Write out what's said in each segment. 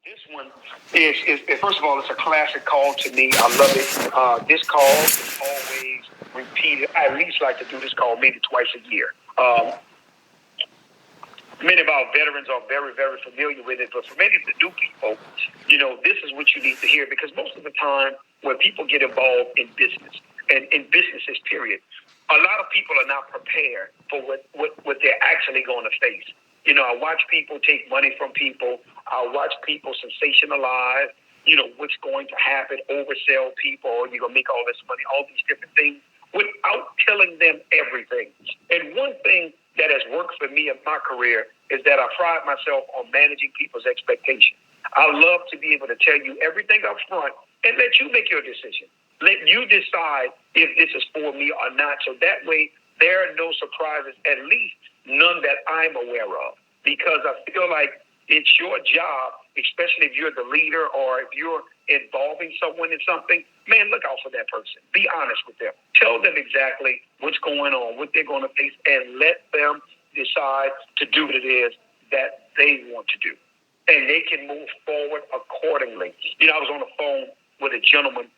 This one is first of all, it's a classic call to me. I love it. This call is always repeated. I at least like to do this call maybe twice a year. Many of our veterans are very, very familiar with it, but for many of the new people, this is what you need to hear, because most of the time when people get involved in business and in businesses, period, a lot of people are not prepared for what they're actually going to face. I watch people take money from people. I watch people sensationalize, what's going to happen, oversell people, you're going to make all this money, all these different things, without telling them everything. And one thing that has worked for me in my career is that I pride myself on managing people's expectations. I love to be able to tell you everything up front and let you make your decision. Let you decide if this is for me or not. So that way, there are no surprises, at least none that I'm aware of. Because I feel like it's your job, especially if you're the leader or if you're involving someone in something, man, look out for that person. Be honest with them. Tell them exactly what's going on, what they're going to face, and let them decide to do what it is that they want to do. And they can move forward accordingly. I was on the phone with a gentleman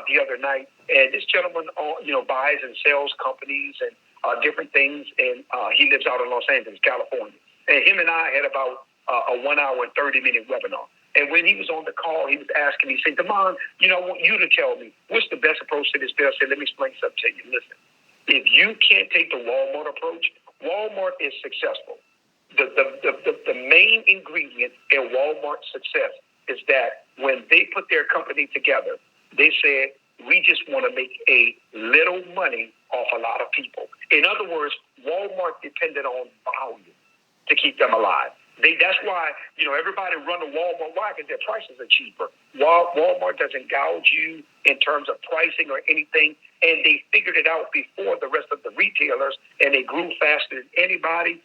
the other night, and this gentleman, buys and sells companies and different things, and he lives out in Los Angeles, California. And him and I had about a 1 hour and 30-minute webinar. And when he was on the call, he was asking me, he said, Damon, I want you to tell me, what's the best approach to this bill? I said, let me explain something to you. Listen, if you can't take the Walmart approach, Walmart is successful. The main ingredient in Walmart's success is that when they put their company together, they said, we just want to make a little money off a lot of people. In other words, Walmart depended on volume to keep them alive. That's why, everybody run to Walmart. Why? Because their prices are cheaper. Walmart doesn't gouge you in terms of pricing or anything, and they figured it out before the rest of the retailers, and they grew faster than anybody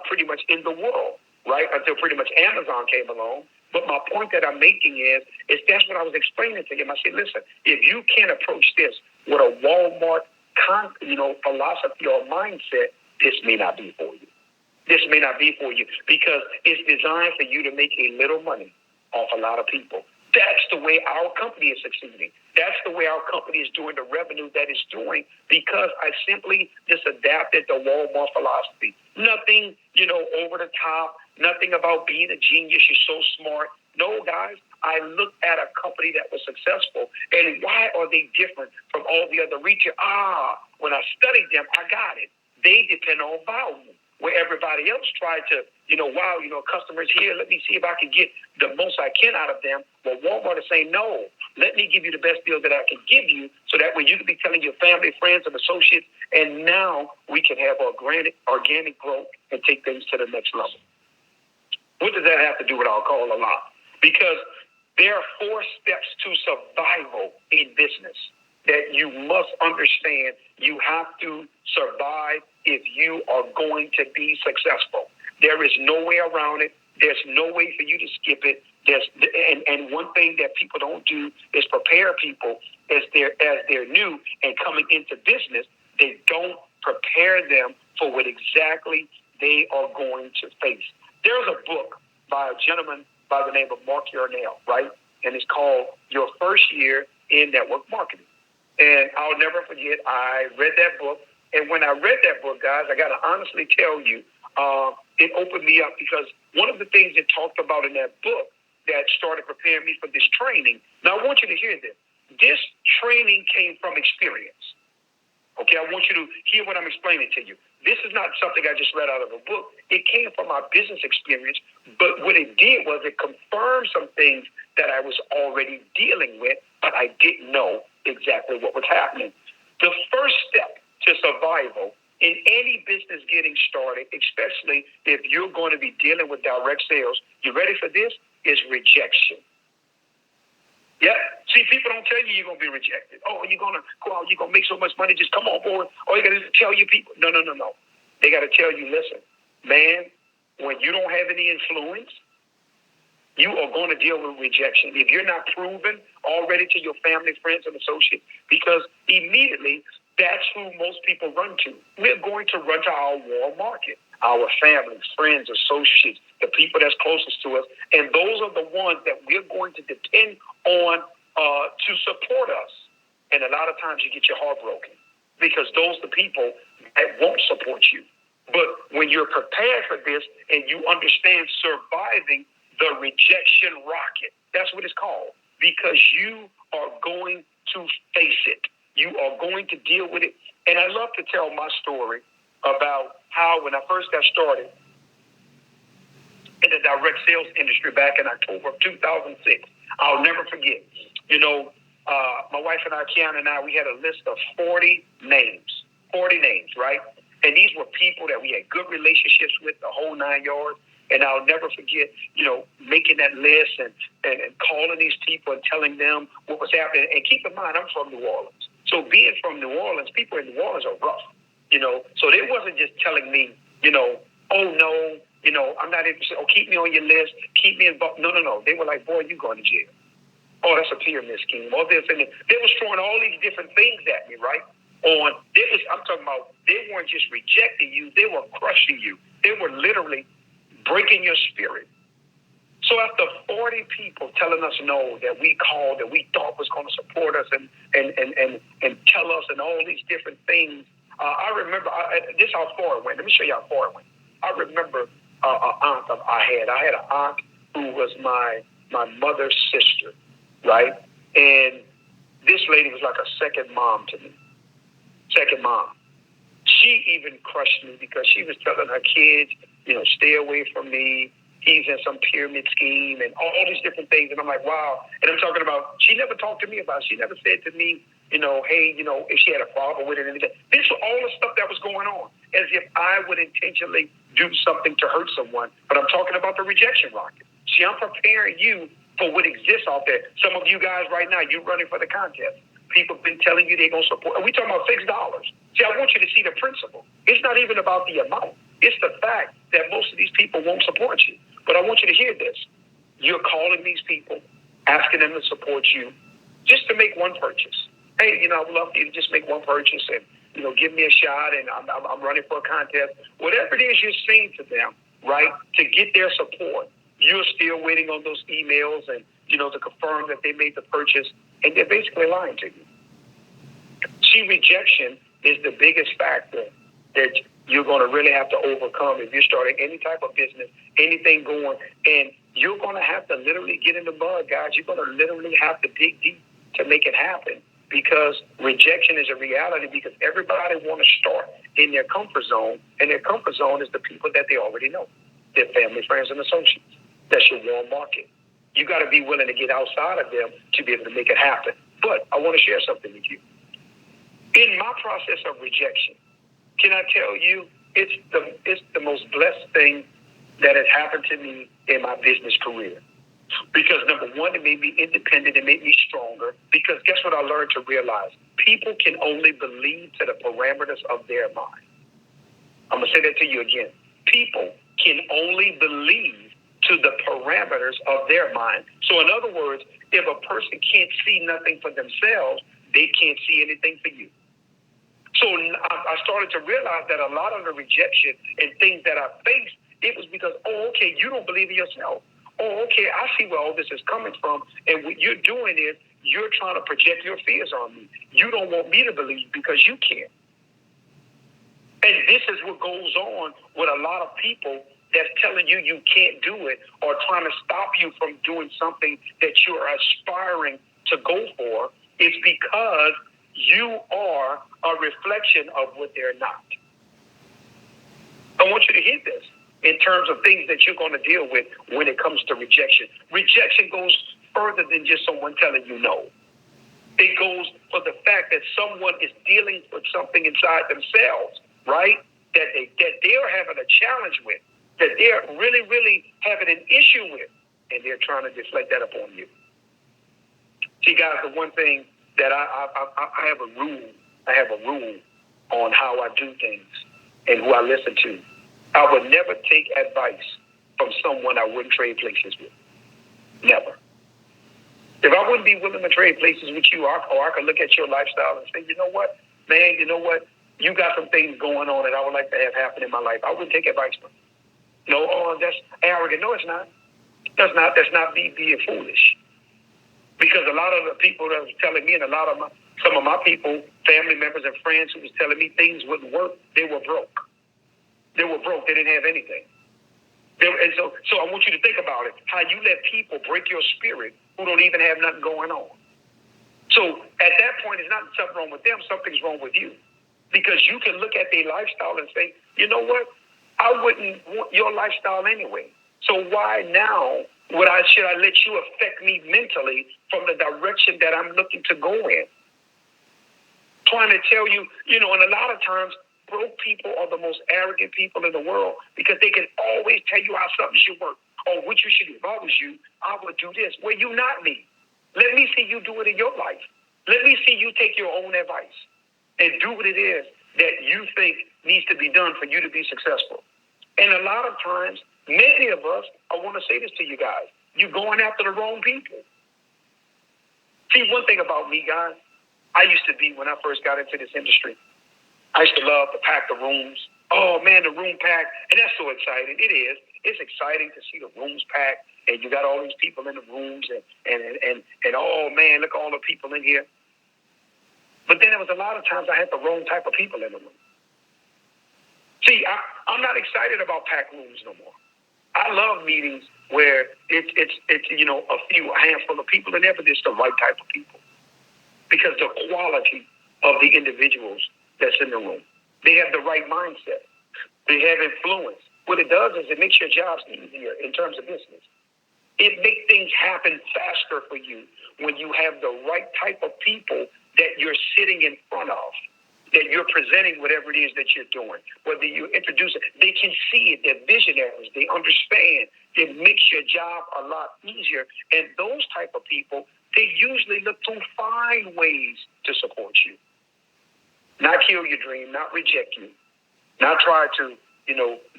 pretty much in the world, right, until pretty much Amazon came along. But my point that I'm making is that's what I was explaining to him. I said, listen, if you can't approach this with a Walmart philosophy or mindset, this may not be for you. This may not be for you because it's designed for you to make a little money off a lot of people. That's the way our company is succeeding. That's the way our company is doing the revenue that it's doing, because I simply just adapted the Walmart philosophy. Nothing, over the top, nothing about being a genius, you're so smart. No, guys, I looked at a company that was successful, and why are they different from all the other retail? When I studied them, I got it. They depend on volume. Where everybody else tried to, customers here, let me see if I can get the most I can out of them. Well, Walmart is saying, no, let me give you the best deal that I can give you, so that way you can be telling your family, friends, and associates, and now we can have organic growth and take things to the next level. What does that have to do with our call a lot? Because there are 4 steps to survival in business that you must understand. You have to survive if you are going to be successful. There is no way around it. There's no way for you to skip it. And one thing that people don't do is prepare people as they're new and coming into business. They don't prepare them for what exactly they are going to face. There's a book by a gentleman by the name of Mark Yarnell, right? And it's called Your First Year in Network Marketing. And I'll never forget, I read that book. And when I read that book, guys, I got to honestly tell you, it opened me up, because one of the things it talked about in that book that started preparing me for this training. Now, I want you to hear this. This training came from experience. Okay, I want you to hear what I'm explaining to you. This is not something I just read out of a book. It came from my business experience, but what it did was it confirmed some things that I was already dealing with, but I didn't know exactly what was happening. The first step to survival in any business getting started, especially if you're going to be dealing with direct sales, you ready for this, is rejection. Yeah. See, people don't tell you you're going to be rejected. Oh, you're going to go out, you're going to make so much money, just come on board. Oh, you got to tell your people. No. They got to tell you, listen, man, when you don't have any influence, you are going to deal with rejection. If you're not proven already to your family, friends, and associates, because immediately that's who most people run to. We're going to run to our warm market. our families, friends, associates, the people that's closest to us. And those are the ones that we're going to depend on to support us. And a lot of times you get your heart broken because those are the people that won't support you. But when you're prepared for this and you understand surviving the rejection rocket, that's what it's called, because you are going to face it. You are going to deal with it. And I love to tell my story about how when I first got started in the direct sales industry back in October of 2006, I'll never forget. My wife and I, Kiana and I, we had a list of 40 names, right? And these were people that we had good relationships with, the whole 9 yards. And I'll never forget, making that list and calling these people and telling them what was happening. And keep in mind, I'm from New Orleans. So being from New Orleans, people in New Orleans are rough, So they wasn't just telling me, oh, no, I'm not interested. Oh, keep me on your list. Keep me involved. No. They were like, boy, you going to jail. Oh, that's a pyramid scheme. All this and they was throwing all these different things at me, right? I'm talking about, they weren't just rejecting you. They were crushing you. They were literally breaking your spirit. So after 40 people telling us no, that we called, that we thought was going to support us and tell us and all these different things, I remember, this is how far it went. Let me show you how far it went. I remember an aunt I had an aunt who was my mother's sister, right? And this lady was like a second mom to me. Second mom. She even crushed me because she was telling her kids, stay away from me. He's in some pyramid scheme and all these different things. And I'm like, wow. And I'm talking about, she never talked to me about it. She never said to me, hey, if she had a problem with it and anything. This was all the stuff that was going on, as if I would intentionally do something to hurt someone. But I'm talking about the rejection rocket. See, I'm preparing you for what exists out there. Some of you guys right now, you're running for the contest. People have been telling you they're going to support. And we're talking about $6. See, I want you to see the principle. It's not even about the amount. It's the fact that most of these people won't support you. But I want you to hear this. You're calling these people, asking them to support you just to make one purchase. Hey, I would love you to just make one purchase and, give me a shot and I'm running for a contest. Whatever it is you're saying to them, right, to get their support, you're still waiting on those emails and, to confirm that they made the purchase, and they're basically lying to you. See, rejection is the biggest factor that you're going to really have to overcome if you're starting any type of business, anything going, and you're going to have to literally get in the mud, guys. You're going to literally have to dig deep to make it happen, because rejection is a reality, because everybody want to start in their comfort zone, and their comfort zone is the people that they already know, their family, friends, and associates. That's your warm market. You got to be willing to get outside of them to be able to make it happen. But I want to share something with you. In my process of rejection, can I tell you, it's the most blessed thing that has happened to me in my business career. Because number one, it made me independent, it made me stronger. Because guess what I learned to realize? People can only believe to the parameters of their mind. I'm going to say that to you again. People can only believe to the parameters of their mind. So in other words, if a person can't see nothing for themselves, they can't see anything for you. So I started to realize that a lot of the rejection and things that I faced, it was because, you don't believe in yourself. I see where all this is coming from. And what you're doing is you're trying to project your fears on me. You don't want me to believe because you can't. And this is what goes on with a lot of people that's telling you you can't do it, or trying to stop you from doing something that you're aspiring to go for. It's because you are a reflection of what they're not. I want you to hear this in terms of things that you're going to deal with when it comes to rejection. Rejection goes further than just someone telling you no. It goes for the fact that someone is dealing with something inside themselves, right, that they're having a challenge with, that they're really, really having an issue with, and they're trying to deflect that upon you. See, guys, the one thing that I have a rule. I have a rule on how I do things and who I listen to. I would never take advice from someone I wouldn't trade places with. Never. If I wouldn't be willing to trade places with you, or I could look at your lifestyle and say, you know what, man, you got some things going on that I would like to have happen in my life. I wouldn't take advice from you. No, oh, that's arrogant. No, it's not. That's not me being foolish. Because a lot of the people that was telling me, and some of my people, family members and friends who was telling me things wouldn't work, they were broke. They were broke. They didn't have anything. And so I want you to think about it, how you let people break your spirit who don't even have nothing going on. So at that point, it's not something wrong with them, something's wrong with you. Because you can look at their lifestyle and say, you know what? I wouldn't want your lifestyle anyway. So why now should I let you affect me mentally from the direction that I'm looking to go in? Trying to tell you, and a lot of times, broke people are the most arrogant people in the world because they can always tell you how something should work or what you should do. If I was you, I would do this. Well, you not me. Let me see you do it in your life. Let me see you take your own advice and do what it is that you think needs to be done for you to be successful. And a lot of times, many of us, I want to say this to you guys, you're going after the wrong people. See, one thing about me, guys, I used to be, when I first got into this industry, I used to love to pack the rooms. Oh, man, the room packed. And that's so exciting. It is. It's exciting to see the rooms packed. And you got all these people in the rooms. And oh, man, look at all the people in here. But then there was a lot of times I had the wrong type of people in the room. See, I'm not excited about packed rooms no more. I love meetings where it's a handful of people in there, but it's the right type of people. Because the quality of the individuals that's in the room, they have the right mindset. They have influence. What it does is it makes your jobs easier in terms of business. It makes things happen faster for you when you have the right type of people that you're sitting in front of, that you're presenting whatever it is that you're doing. Whether you introduce it, they can see it. They're visionaries. They understand. It makes your job a lot easier. And those type of people, they usually look to find ways to support you. Not kill your dream, not reject you, not try to,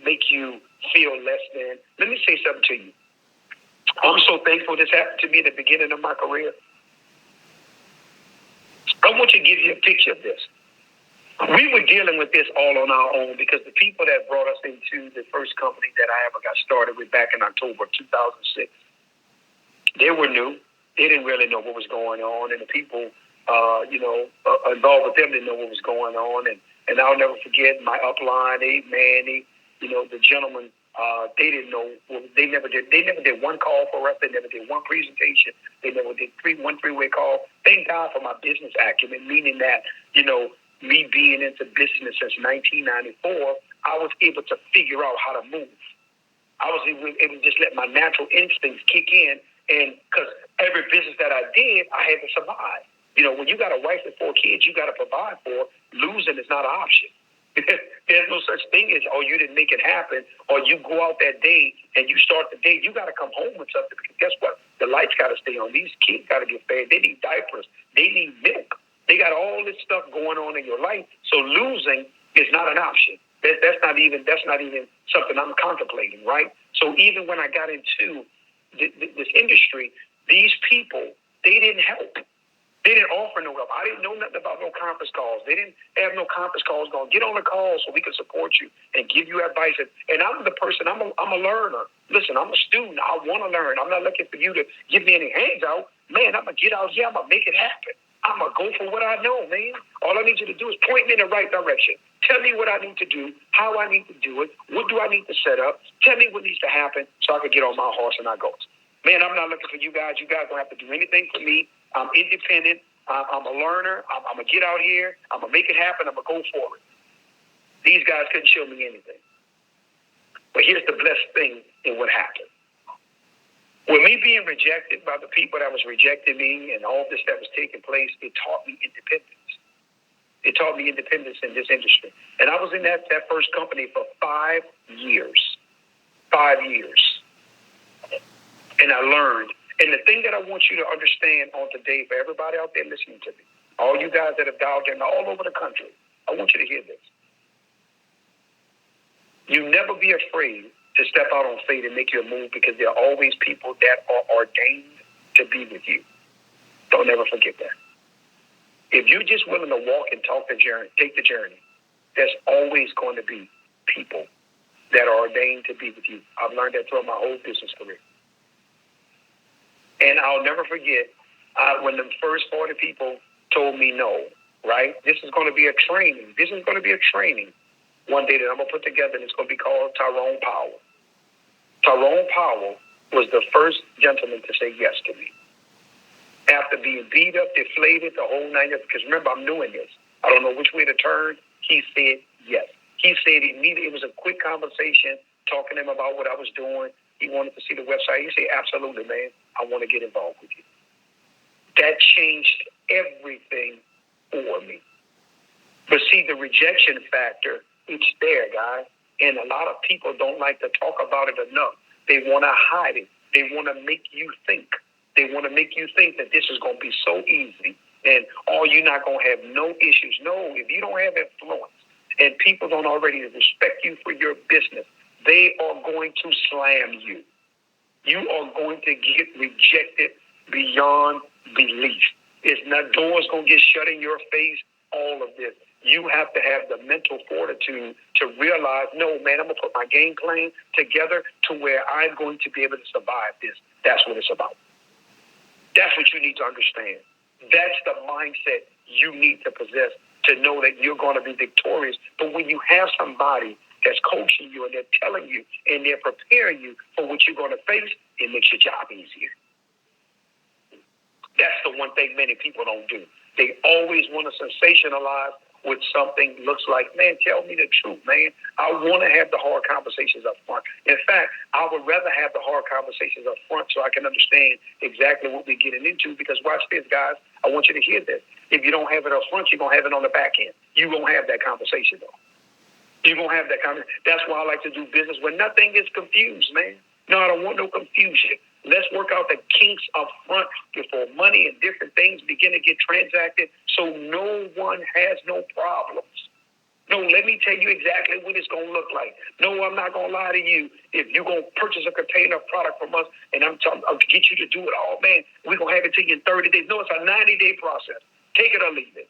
make you feel less than. Let me say something to you. I'm so thankful this happened to me at the beginning of my career. I want to give you a picture of this. We were dealing with this all on our own because the people that brought us into the first company that I ever got started with back in October of 2006, they were new. They didn't really know what was going on, and the people involved with them didn't know what was going on. And I'll never forget my upline, Manny, the gentleman, they didn't know. They never did one call for us. They never did one presentation. They never did one three-way call. Thank God for my business acumen, meaning that, me being into business since 1994, I was able to figure out how to move. I was able to just let my natural instincts kick in. And because every business that I did, I had to survive. When you got a wife and 4 kids, you got to provide for. Losing is not an option. There's no such thing as, you didn't make it happen, or you go out that day and you start the day. You got to come home with something because guess what? The lights got to stay on. These kids got to get fed. They need diapers. They need milk. They got all this stuff going on in your life. So losing is not an option. That's not even something I'm contemplating, right? So even when I got into this industry, these people, they didn't help. They didn't offer no help. I didn't know nothing about no conference calls. They didn't have no conference calls going. Get on the call so we can support you and give you advice. And I'm the person, I'm a learner. Listen, I'm a student. I want to learn. I'm not looking for you to give me any handout. Man, I'm going to get out here. I'm going to make it happen. I'm going to go for what I know, man. All I need you to do is point me in the right direction. Tell me what I need to do, how I need to do it, what do I need to set up. Tell me what needs to happen so I can get on my horse and I go. Man, I'm not looking for you guys. You guys don't have to do anything for me. I'm independent. I'm a learner. I'm going to get out here. I'm going to make it happen. I'm going to go for it. These guys couldn't show me anything. But here's the blessed thing in what happened. With me being rejected by the people that was rejecting me and all this that was taking place, it taught me independence. It taught me independence in this industry. And I was in that first company for 5 years. 5 years. And I learned. And the thing that I want you to understand on today, for everybody out there listening to me, all you guys that have dialed in all over the country, I want you to hear this. You never be afraid to step out on faith and make your move because there are always people that are ordained to be with you. Don't ever forget that. If you're just willing to walk and talk the journey, take the journey, there's always going to be people that are ordained to be with you. I've learned that throughout my whole business career. And I'll never forget when the first 40 people told me no, right? This is going to be a training. This is going to be a training one day that I'm going to put together, and it's going to be called Tyrone Powell. Tyrone Powell was the first gentleman to say yes to me. After being beat up, deflated, the whole 9 years, because remember, I'm doing this. I don't know which way to turn. He said yes. He said immediately, it was a quick conversation, talking to him about what I was doing. He wanted to see the website. He said, absolutely, man, I want to get involved with you. That changed everything for me. But see, the rejection factor, it's there, guys. And a lot of people don't like to talk about it enough. They want to hide it. They want to make you think. They want to make you think that this is going to be so easy. And, oh, you're not going to have no issues. No, if you don't have influence and people don't already respect you for your business, they are going to slam you. You are going to get rejected beyond belief. It's not doors going to get shut in your face, all of this. You have to have the mental fortitude to realize, no, man, I'm going to put my game plan together to where I'm going to be able to survive this. That's what it's about. That's what you need to understand. That's the mindset you need to possess to know that you're going to be victorious. But when you have somebody that's coaching you and they're telling you and they're preparing you for what you're going to face, it makes your job easier. That's the one thing many people don't do. They always want to sensationalize what something looks like. Man, tell me the truth, man. I want to have the hard conversations up front. In fact, I would rather have the hard conversations up front so I can understand exactly what we're getting into. Because watch this, guys. I want you to hear this. If you don't have it up front, you're going to have it on the back end. You won't have that conversation, though. You won't have that conversation. That's why I like to do business where nothing is confused, man. No, I don't want no confusion. Let's work out the kinks up front before money and different things begin to get transacted so no one has no problems. No, let me tell you exactly what it's going to look like. No, I'm not going to lie to you. If you're going to purchase a container of product from us and I'm telling to get you to do it all, man, we're going to have it to you in 30 days. No, it's a 90-day process. Take it or leave it.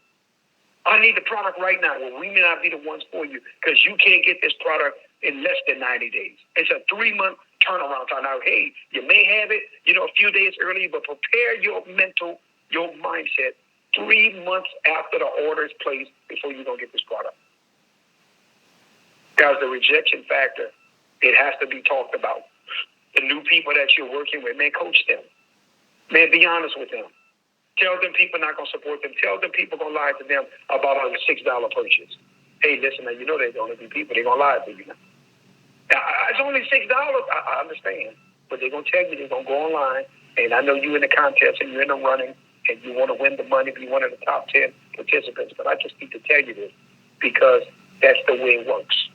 I need the product right now. Well, we may not be the ones for you because you can't get this product in less than 90 days. It's a 3-month turnaround time. Now, hey, you may have it, a few days earlier, but prepare your mindset 3 months after the order is placed before you're going to get this product. Guys, the rejection factor, it has to be talked about. The new people that you're working with, man, coach them. Man, be honest with them. Tell them people not going to support them. Tell them people going to lie to them about a $6 purchase. Hey, listen, man, there's going to be people, they're going to lie to you now. It's only $6. I understand. But they're going to tell you they're going to go online. And I know you're in the contest and you're in the running and you want to win the money, be one of the top 10 participants. But I just need to tell you this because that's the way it works.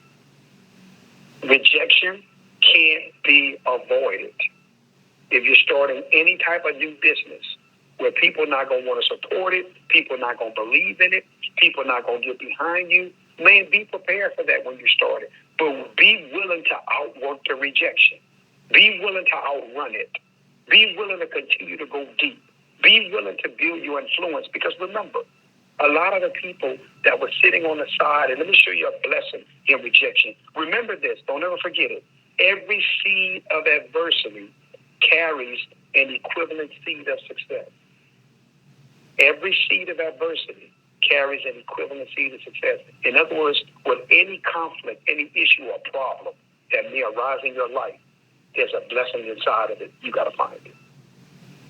Rejection can't be avoided. If you're starting any type of new business where people are not going to want to support it, people are not going to believe in it, people are not going to get behind you, man, be prepared for that when you start it. But be willing to outwork the rejection. Be willing to outrun it. Be willing to continue to go deep. Be willing to build your influence. Because remember, a lot of the people that were sitting on the side, and let me show you a blessing in rejection. Remember this. Don't ever forget it. Every seed of adversity carries an equivalent seed of success. Every seed of adversity carries an equivalent seed of success. In other words, with any conflict, any issue or problem that may arise in your life, there's a blessing inside of it. You got to find it.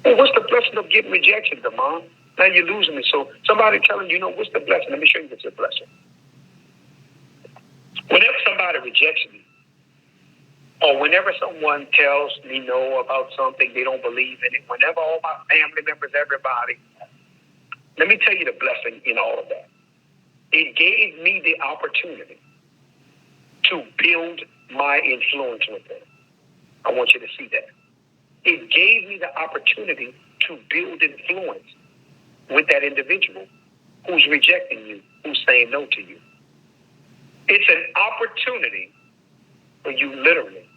Well, what's the blessing of getting rejection, Damon? Now you're losing me. So somebody telling you, what's the blessing? Let me show you what's the blessing. Whenever somebody rejects me, or whenever someone tells me no about something, they don't believe in it, whenever all my family members, everybody, let me tell you the blessing in all of that. It gave me the opportunity to build my influence with them. I want you to see that. It gave me the opportunity to build influence with that individual who's rejecting you, who's saying no to you. It's an opportunity for you literally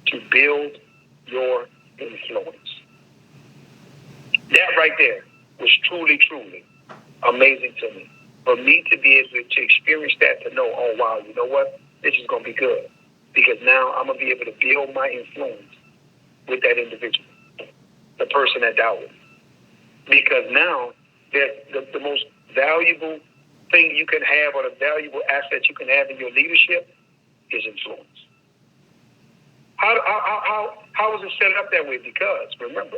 to build your influence. That right there was truly, truly amazing to me. For me to be able to experience that, to know, oh, wow, you know what? This is going to be good. Because now I'm going to be able to build my influence with that individual, the person that doubted. Because now the most valuable thing you can have, or the valuable asset you can have in your leadership, is influence. How is it set up that way? Because, remember,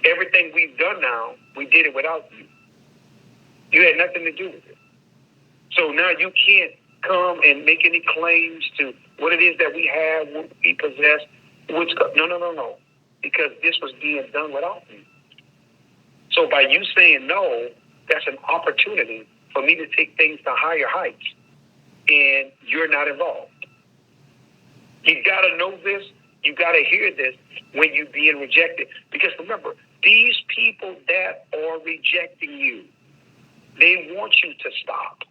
everything we've done now, we did it without you. You had nothing to do with it. So now you can't come and make any claims to what it is that we have, what we possess. No. Because this was being done without you. So by you saying no, that's an opportunity for me to take things to higher heights, and you're not involved. You got to know this. You got to hear this when you're being rejected. Because remember, these people that are rejecting you, they want you to stop.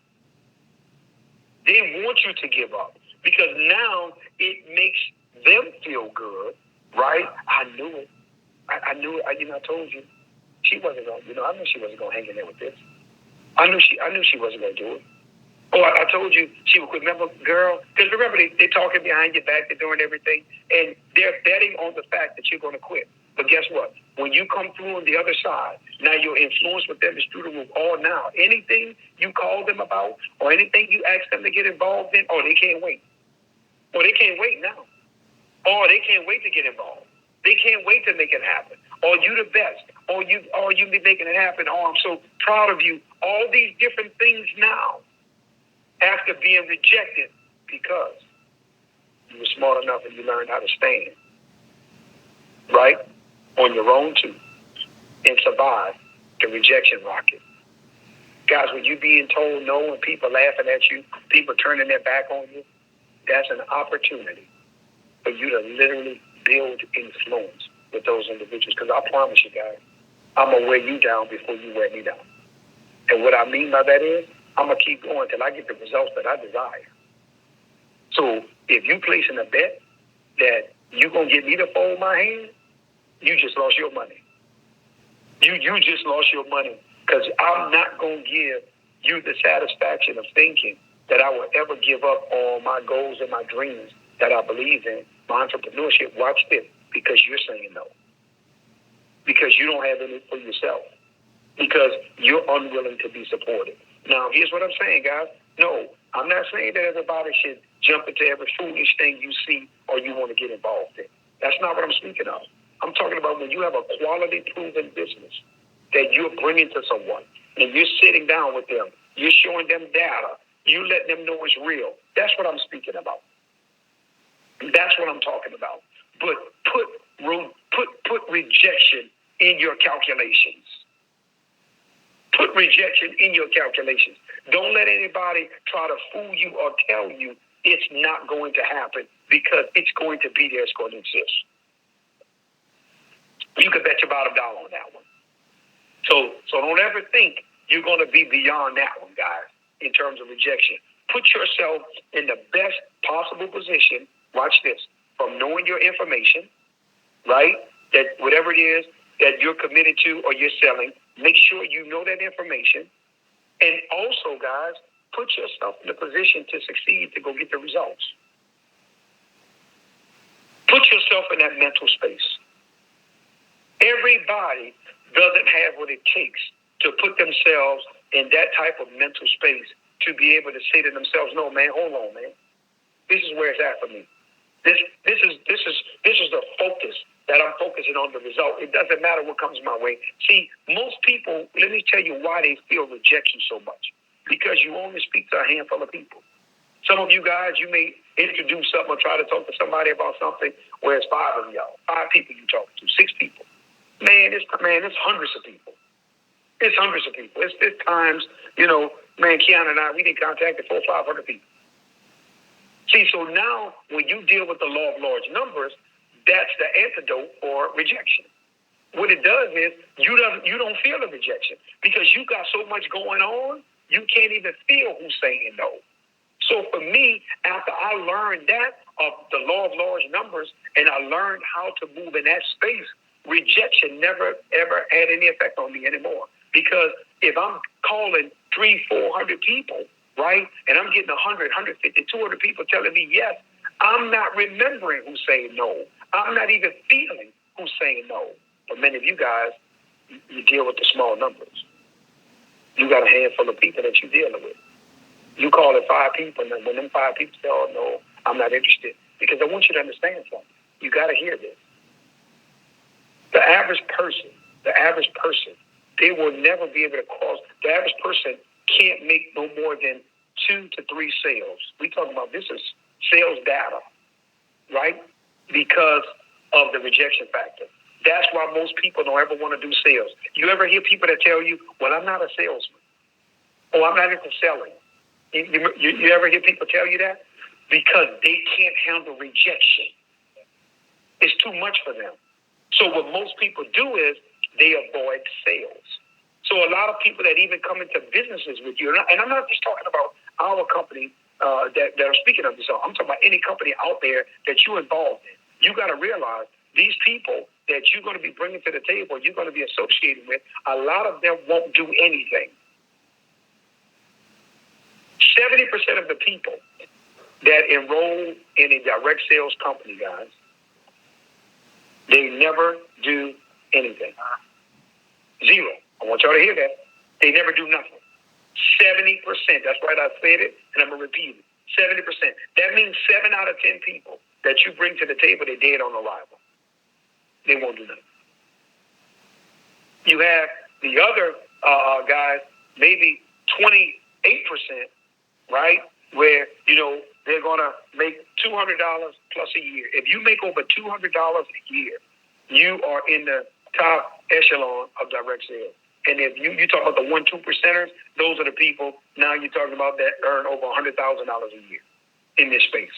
They want you to give up. Because now it makes them feel good, right? I knew it. I knew it. I told you. She wasn't going to, I knew she wasn't going to hang in there with this. I knew she wasn't going to do it. Oh, I told you she would quit. Remember, girl? Because remember, they're talking behind your back, they're doing everything, and they're betting on the fact that you're going to quit. But guess what? When you come through on the other side, now your influence with them is through the roof. Oh, now, anything you call them about or anything you ask them to get involved in, oh, they can't wait. Oh, they can't wait now. Oh, they can't wait to get involved. They can't wait to make it happen. Oh, you the best. Oh, you be making it happen. Oh, I'm so proud of you. All these different things now, after being rejected, because you were smart enough and you learned how to stand, right, on your own too, and survive the rejection rocket. Guys, when you being told no and people laughing at you, people turning their back on you, that's an opportunity for you to literally build influence with those individuals. Because I promise you guys, I'm going to wear you down before you wear me down. And what I mean by that is, I'm going to keep going until I get the results that I desire. So if you placing a bet that you're going to get me to fold my hand, you just lost your money. You just lost your money, because I'm not going to give you the satisfaction of thinking that I will ever give up on my goals and my dreams that I believe in, my entrepreneurship. Watch this, because you're saying no. Because you don't have any for yourself. Because you're unwilling to be supported. Now, here's what I'm saying, guys. No, I'm not saying that everybody should jump into every foolish thing you see or you want to get involved in. That's not what I'm speaking of. I'm talking about when you have a quality proven business that you're bringing to someone and you're sitting down with them, you're showing them data, you let them know it's real. That's what I'm speaking about. That's what I'm talking about. But put rejection in your calculations. Put rejection in your calculations. Don't let anybody try to fool you or tell you it's not going to happen, because it's going to be there. It's going to exist. You can bet your bottom dollar on that one. So don't ever think you're going to be beyond that one, guys, in terms of rejection. Put yourself in the best possible position. Watch this. From knowing your information, right? That whatever it is that you're committed to or you're selling, make sure you know that information. And also, guys, put yourself in a position to succeed, to go get the results. Put yourself in that mental space. Everybody doesn't have what it takes to put themselves in that type of mental space to be able to say to themselves, no, man, hold on, man. This is where it's at for me. This is the focus that I'm focusing on, the result. It doesn't matter what comes my way. See, most people, let me tell you why they feel rejection so much. Because you only speak to a handful of people. Some of you guys, you may introduce something or try to talk to somebody about something where it's 5 of y'all. 5 people you talk to, 6 people. Man, it's hundreds of people. It's hundreds of people. It's times, Keanu and I, we didn't contact 400 or 500 people. See, so now when you deal with the law of large numbers, that's the antidote for rejection. What it does is you don't feel the rejection because you got so much going on, you can't even feel who's saying no. So for me, after I learned that of the law of large numbers and I learned how to move in that space, rejection never, ever had any effect on me anymore. Because if I'm calling 400 people, right? And I'm getting 100, 150, 200 people telling me yes. I'm not remembering who's saying no. I'm not even feeling who's saying no. But many of you guys, you deal with the small numbers. You got a handful of people that you're dealing with. You call it 5 people, and when them 5 people say, oh, no, I'm not interested. Because I want you to understand something. You got to hear this. The average person, they will never be able to cross. The average person can't make no more than 2 to 3 sales. We talking about this is sales data, right? Because of the rejection factor. That's why most people don't ever want to do sales. You ever hear people that tell you, well, I'm not a salesman. Oh, I'm not into selling. You ever hear people tell you that? Because they can't handle rejection. It's too much for them. So what most people do is they avoid sales. So a lot of people that even come into businesses with you, and I'm not just talking about our company that are speaking of this, I'm talking about any company out there that you're involved in. You got to realize these people that you're going to be bringing to the table, you're going to be associated with, a lot of them won't do anything. 70% of the people that enroll in a direct sales company, guys, they never do anything. 0. I want y'all to hear that. They never do nothing. 70%. That's right, I said it, and I'm going to repeat it. 70%. That means 7 out of 10 people that you bring to the table, they're dead on arrival. They won't do nothing. You have the other guys, maybe 28%, right, where, they're going to make $200 plus a year. If you make over $200 a year, you are in the top echelon of direct sales. And if you talk about the 1-2%ers, those are the people now you're talking about that earn over $100,000 a year in this space.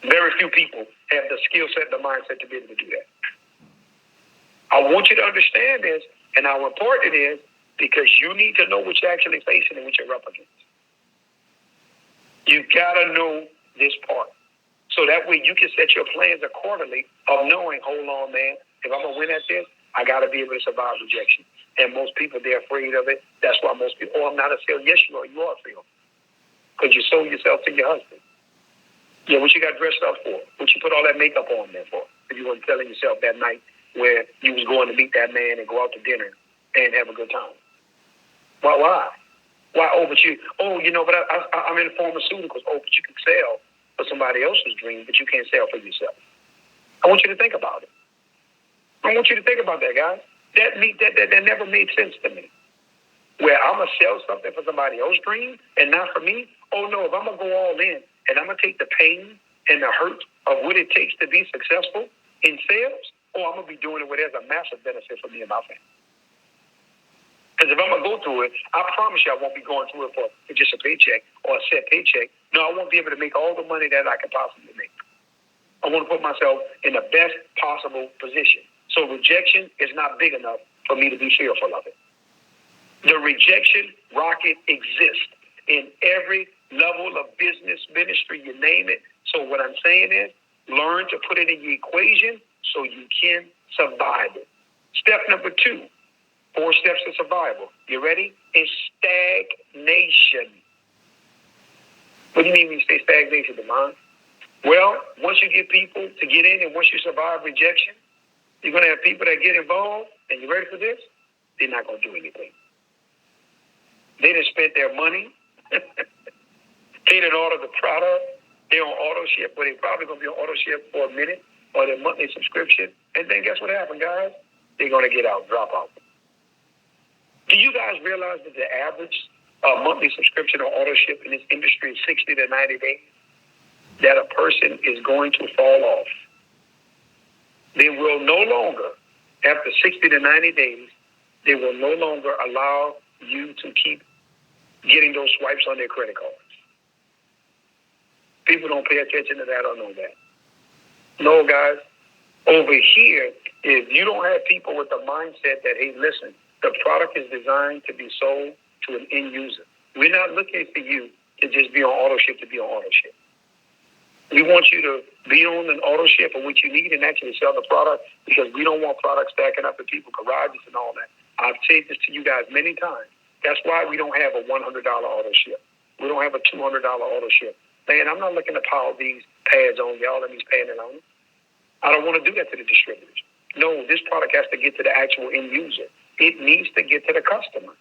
Very few people have the skill set and the mindset to be able to do that. I want you to understand this and how important it is, because you need to know what you're actually facing and what you're up against. You got to know this part. So that way you can set your plans accordingly of knowing, hold on, man, if I'm going to win at this, I got to be able to survive rejection. And most people, they're afraid of it. That's why most people, I'm not a sale. Yes, you are. You are a sale. Because you sold yourself to your husband. Yeah, what you got dressed up for? What you put all that makeup on there for? If you weren't telling yourself that night where you was going to meet that man and go out to dinner and have a good time. Why? Why? But I'm in pharmaceuticals. Oh, but you can sell for somebody else's dream, but you can't sell for yourself. I want you to think about it. I want you to think about that, guys. That never made sense to me. Where I'm going to sell something for somebody else's dream and not for me? Oh, no, if I'm going to go all in and I'm going to take the pain and the hurt of what it takes to be successful in sales, I'm going to be doing it where there's a massive benefit for me and my family. Because if I'm going to go through it, I promise you I won't be going through it for just a paycheck or a set paycheck. No, I won't be able to make all the money that I could possibly make. I want to put myself in the best possible position. So rejection is not big enough for me to be fearful of it. The rejection rocket exists in every level of business, ministry, you name it. So what I'm saying is learn to put it in your equation so you can survive it. Step number 2, 4 steps to survival. You ready? Is stagnation. What do you mean when you say stagnation, Demond? Well, once you get people to get in and once you survive rejection, you're going to have people that get involved, and you ready for this? They're not going to do anything. They done spent their money. They done ordered the product. They're on auto ship, but they're probably going to be on auto ship for a minute or their monthly subscription. And then guess what happened, guys? They're going to get out, drop out. Do you guys realize that the average monthly subscription or auto ship in this industry is 60 to 90 days? That a person is going to fall off. They will no longer, after 60 to 90 days, they will no longer allow you to keep getting those swipes on their credit cards. People don't pay attention to that or know that. No, guys, over here, if you don't have people with the mindset that, hey, listen, the product is designed to be sold to an end user. We're not looking for you to just be on auto ship to be on auto ship. We want you to be on an auto ship for what you need and actually sell the product, because we don't want products stacking up in people's garages and all that. I've said this to you guys many times. That's why we don't have a $100 auto ship. We don't have a $200 auto ship. Man, I'm not looking to pile these pads on y'all and these panel on. I don't want to do that to the distributors. No, this product has to get to the actual end user. It needs to get to the customer.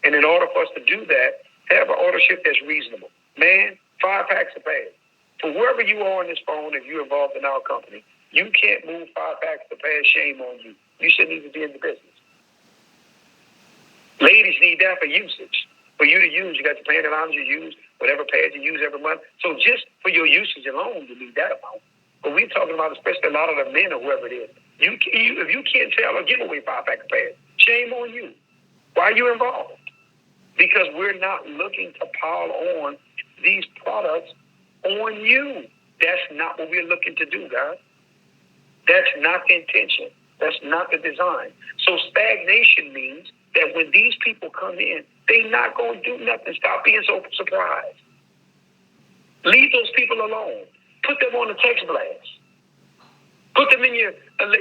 And in order for us to do that, have an auto ship that's reasonable. Man, 5 packs of pads. For wherever you are on this phone, if you're involved in our company, you can't move 5 packs of pads. Shame on you. You shouldn't even be in the business. Ladies need that for usage. For you to use, you got the panty liners you use, whatever pads you use every month. So just for your usage alone, you need that amount. But we're talking about especially a lot of the men or whoever it is. If you can't tell or give away 5 packs of pads, shame on you. Why are you involved? Because we're not looking to pile on these products on you. That's not what we're looking to do, guys. That's not the intention. That's not the design. So stagnation means that when these people come in, they're not going to do nothing. Stop being so surprised. Leave those people alone. Put them on the text blast. Put them in your,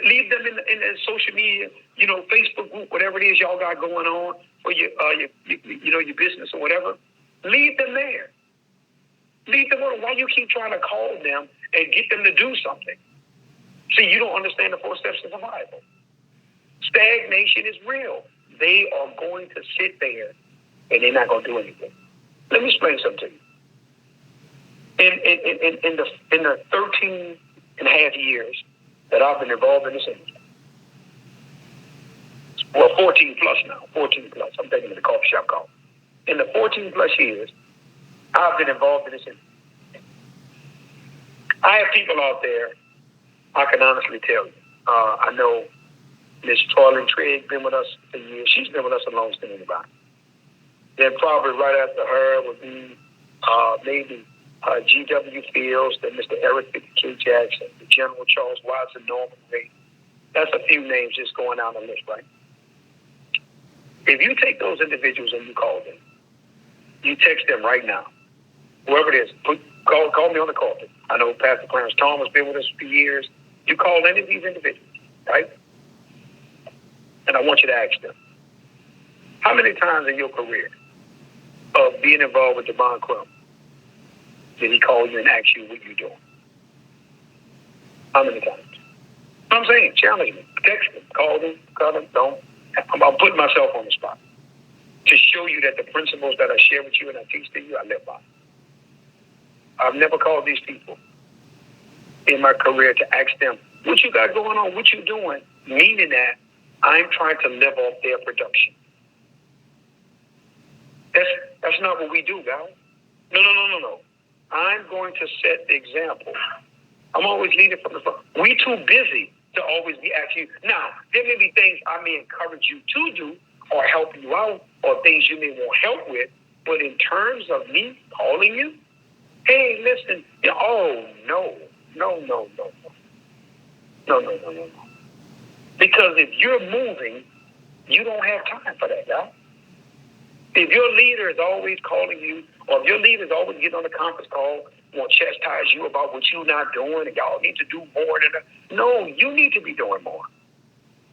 leave them in the social media, Facebook group, whatever it is y'all got going on for your business or whatever. Leave them there. Leave them alone. Why you keep trying to call them and get them to do something? See, you don't understand the 4 steps of survival. Stagnation is real. They are going to sit there and they're not going to do anything. Let me explain something to you. In the 13 and a half years that I've been involved in this industry, well, 14 plus now, 14 plus. I'm thinking of the coffee shop call. In the 14 plus years, I've been involved in this industry. I have people out there, I can honestly tell you. I know Miss Toiling Trigg been with us for years. She's been with us as long as anybody. Then probably right after her would be maybe G.W. Fields, then Mr. Eric K. Jackson, the General Charles Watson, Norman Ray. That's a few names just going down the list, right? If you take those individuals and you call them, you text them right now, whoever it is, call me on the carpet. I know Pastor Clarence Thomas been with us for years. You call any of these individuals, right? And I want you to ask them, how many times in your career of being involved with Devon Crump did he call you and ask you what you're doing? How many times? I'm saying, challenge me. Text them, call them, don't. I'm putting myself on the spot to show you that the principles that I share with you and I teach to you, I live by. I've never called these people in my career to ask them, what you got going on, what you doing, meaning that I'm trying to live off their production. That's not what we do, guys. No. I'm going to set the example. I'm always leading from the front. We too busy to always be asking you. Now, there may be things I may encourage you to do or help you out or things you may want help with, but in terms of me calling you, hey, listen, oh, no. Because if you're moving, you don't have time for that, guys. If your leader is always calling you, or if your leader is always getting on a conference call, want to chastise you about what you're not doing, and y'all need to do more than that. No, you need to be doing more.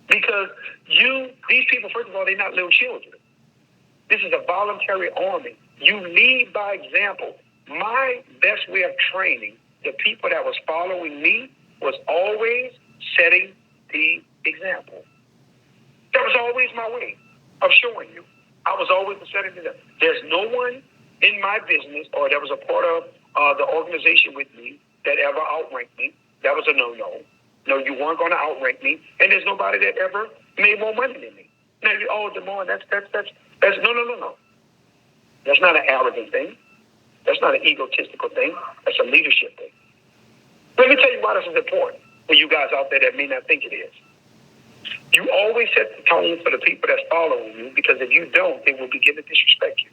Because these people, first of all, they're not little children. This is a voluntary army. You lead by example. My best way of training the people that was following me was always setting the example. That was always my way of showing you. I was always setting the example. There's no one in my business or that was a part of the organization with me that ever outranked me. That was a no-no. No, you weren't going to outrank me, and there's nobody that ever made more money than me. Now, Damon, that's no. That's not an arrogant thing. That's not an egotistical thing. That's a leadership thing. Let me tell you why this is important for you guys out there that may not think it is. You always set the tone for the people that's following you, because if you don't, they will begin to disrespect you.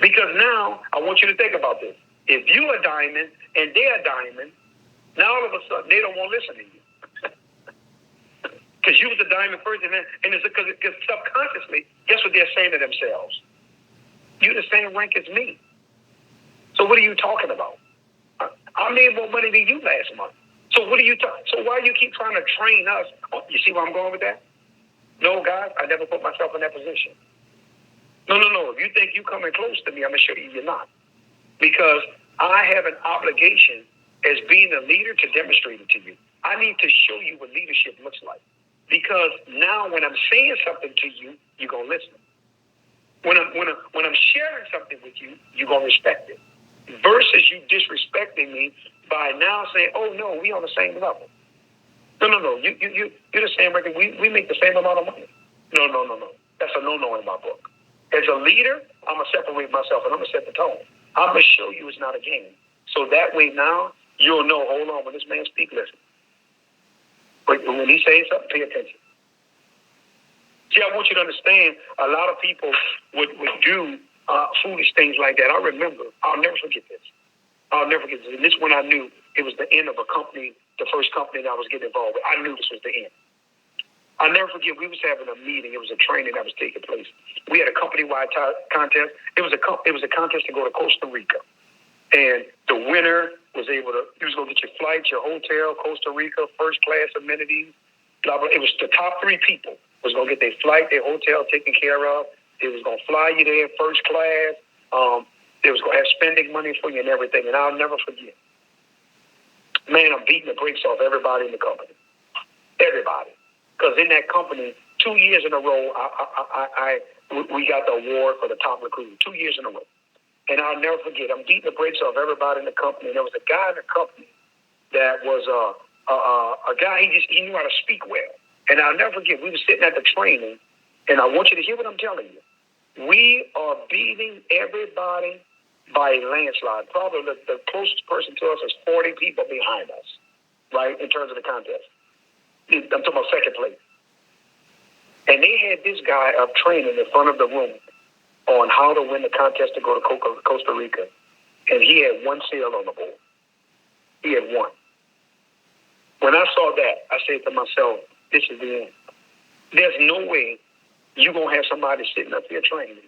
Because now, I want you to think about this. If you're a diamond and they're a diamond, now all of a sudden they don't want to listen to you. Because you was a diamond first, and it's because subconsciously, guess what they're saying to themselves? You're the same rank as me. So what are you talking about? I made more money than you last month. So what are you talking? So why do you keep trying to train us? Oh, you see where I'm going with that? No, guys, I never put myself in that position. No. If you think you coming close to me, I'm going to show you you're not. Because I have an obligation as being a leader to demonstrate it to you. I need to show you what leadership looks like. Because now when I'm saying something to you, you're going to listen. When I'm sharing something with you, you're going to respect it. Versus you disrespecting me by now saying, oh, no, we on the same level. No. You're the same record. We make the same amount of money. No. That's a no-no in my book. As a leader, I'm going to separate myself and I'm going to set the tone. I'm going to show you it's not a game. So that way now, you'll know, hold on, when this man speaks, listen. When he says something, pay attention. See, I want you to understand, a lot of people would do foolish things like that. I remember, I'll never forget this. And this is when I knew it was the end of a company, the first company that I was getting involved with. I knew this was the end. I'll never forget, we was having a meeting. It was a training that was taking place. We had a company-wide contest. It was a contest to go to Costa Rica. And the winner was able to, he was going to get your flights, your hotel, Costa Rica, first-class amenities, blah, blah. It was the top 3 people was going to get their flight, their hotel taken care of. They was going to fly you there first class. They was going to have spending money for you and everything. And I'll never forget. Man, I'm beating the brakes off everybody in the company. Everybody. Because in that company, 2 years in a row, we got the award for the top recruiter. 2 years in a row. And I'll never forget, I'm beating the brakes off everybody in the company. And there was a guy in the company that was a guy, he knew how to speak well. And I'll never forget, we were sitting at the training, and I want you to hear what I'm telling you. We are beating everybody by a landslide. Probably the closest person to us is 40 people behind us, right, in terms of the contest. I'm talking about second place. And they had this guy up training in front of the room on how to win the contest to go to Costa Rica. And he had one sale on the board. He had one. When I saw that, I said to myself, this is the end. There's no way you're going to have somebody sitting up here training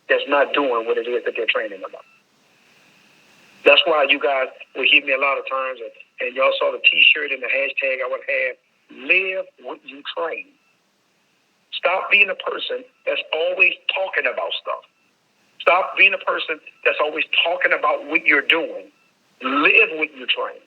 that's not doing what it is that they're training about. That's why you guys will hear me a lot of times, and y'all saw the T-shirt and the hashtag I would have, live what you train. Stop being a person that's always talking about stuff. Stop being a person that's always talking about what you're doing. Live what you train.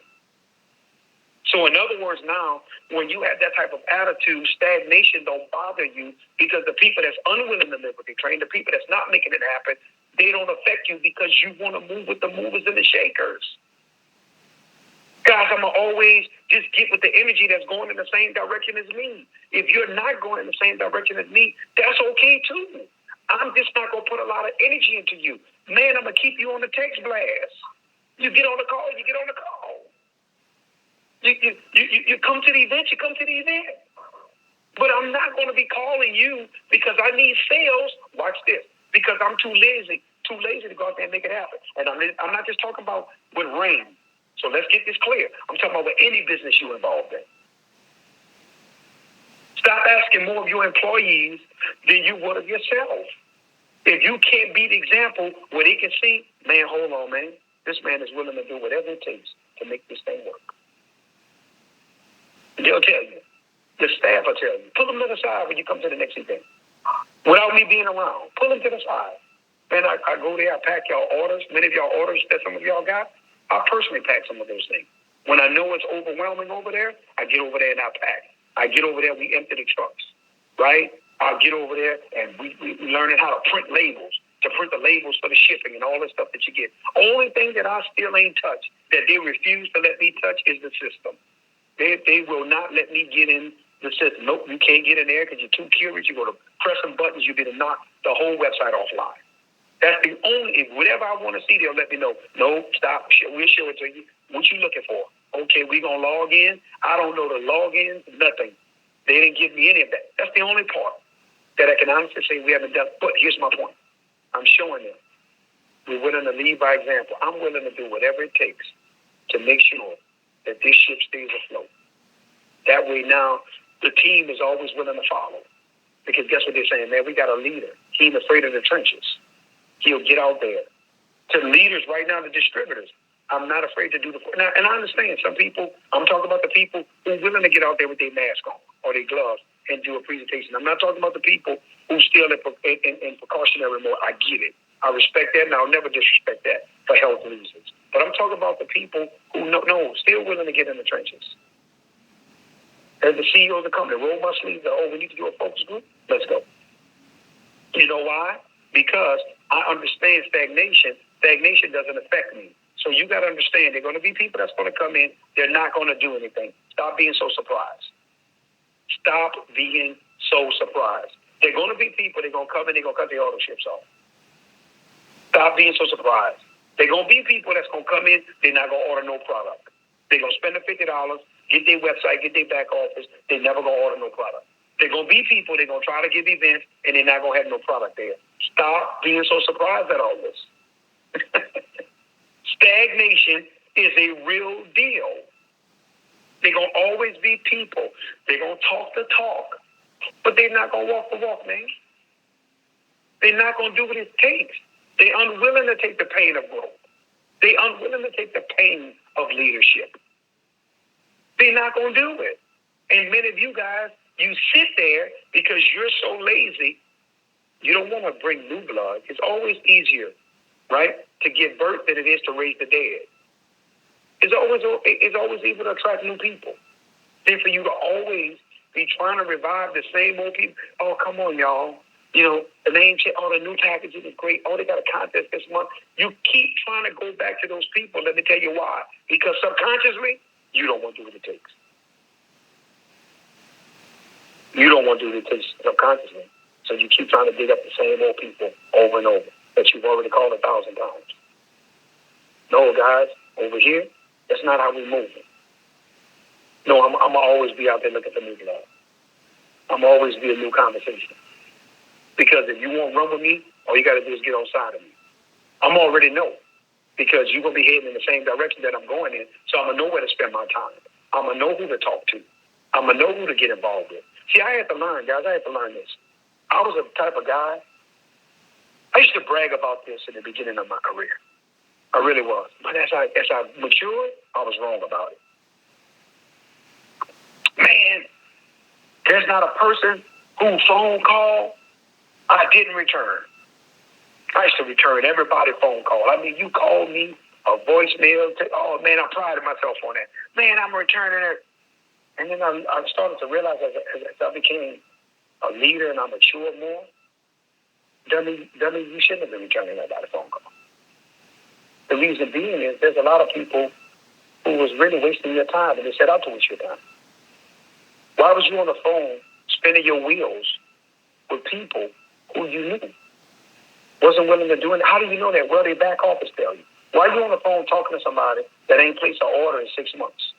So in other words, now, when you have that type of attitude, stagnation don't bother you because the people that's unwilling to live what they train, the people that's not making it happen, they don't affect you because you want to move with the movers and the shakers. Guys, I'm going to always just get with the energy that's going in the same direction as me. If you're not going in the same direction as me, that's okay too. I'm just not going to put a lot of energy into you. Man, I'm going to keep you on the text blast. You get on the call, you get on the call. You come to the event, you come to the event. But I'm not going to be calling you because I need sales. Watch this. Because I'm too lazy to go out there and make it happen. And I'm not just talking about with rain. So let's get this clear. I'm talking about with any business you're involved in. Stop asking more of your employees than you would of yourself. If you can't be the example where they can see, man, hold on, man. This man is willing to do whatever it takes to make this thing work. They'll tell you. The staff will tell you. Pull them to the side when you come to the next event. Without me being around. Pull them to the side. Man, I go there, I pack y'all orders. Many of y'all orders that some of y'all got, I personally pack some of those things. When I know it's overwhelming over there, I get over there and I pack. I get over there, we empty the trucks, right? I'll get over there and we learning how to print labels, to print the labels for the shipping and all the stuff that you get. Only thing that I still ain't touched, that they refuse to let me touch, is the system. They will not let me get in the system. Nope, you can't get in there because you're too curious. You're going to press some buttons, you're going to knock the whole website offline. That's the only, whatever I want to see, they'll let me know. No, stop, we'll show it to you. What you looking for? Okay, we going to log in. I don't know the logins, nothing. They didn't give me any of that. That's the only part that I can honestly say we haven't done. But here's my point. I'm showing them. We're willing to lead by example. I'm willing to do whatever it takes to make sure that this ship stays afloat. That way now, the team is always willing to follow. Because guess what they're saying, man, we got a leader. He ain't afraid of the trenches. He'll get out there. To the leaders right now, the distributors, I'm not afraid to do the... And I understand some people, I'm talking about the people who are willing to get out there with their mask on or their gloves and do a presentation. I'm not talking about the people who steal in precautionary mode. I get it. I respect that, and I'll never disrespect that for health reasons. But I'm talking about the people who still willing to get in the trenches. As the CEO of the company, roll my sleeves. We need to do a focus group. Let's go. You know why? Because I understand stagnation. Stagnation doesn't affect me. So you got to understand, there are going to be people that's going to come in. They're not going to do anything. Stop being so surprised. Stop being so surprised. There are going to be people, they're going to come in, they're going to cut the auto ships off. Stop being so surprised. There are going to be people that's going to come in, they're not going to order no product. They're going to spend the $50, get their website, get their back office. They're never going to order no product. There are going to be people, they're going to try to give events, and they're not going to have no product there. Stop being so surprised at all this. Stagnation is a real deal. They're going to always be people. They're going to talk the talk, but they're not going to walk the walk, man. They're not going to do what it takes. They're unwilling to take the pain of growth. They're unwilling to take the pain of leadership. They're not going to do it. And many of you guys, you sit there because you're so lazy. You don't want to bring new blood. It's always easier, right, to give birth than it is to raise the dead. It's always able to attract new people than for you to always be trying to revive the same old people. Oh, come on, y'all. You know, the name check, the new packaging is great. Oh, they got a contest this month. You keep trying to go back to those people. Let me tell you why. Because subconsciously, you don't want to do what it takes. You don't want to do what it takes subconsciously. So you keep trying to dig up the same old people over and over that you've already called 1,000 times. No, guys, over here, that's not how we move it. No, I'm going to always be out there looking for new blood. I'm going to always be a new conversation. Because if you won't run with me, all you got to do is get on side of me. I'm already know. Because you're going to be heading in the same direction that I'm going in. So I'm going to know where to spend my time. I'm going to know who to talk to. I'm going to know who to get involved with. See, I had to learn, guys. I had to learn this. I was the type of guy, I used to brag about this in the beginning of my career. I really was. But as I matured, I was wrong about it. Man, there's not a person whose phone call I didn't return. I used to return everybody's phone call. I mean, you called me a voicemail. Oh, man, I prided myself on that. Man, I'm returning it. And then I started to realize as I became a leader and I matured more, dummy, you shouldn't have been returning everybody's phone call. The reason being is there's a lot of people who was really wasting your time and they set out to waste your time. Why was you on the phone spinning your wheels with people who you knew wasn't willing to do it? How do you know that? Well, they back office tell you. Why are you on the phone talking to somebody that ain't placed an order in 6 months?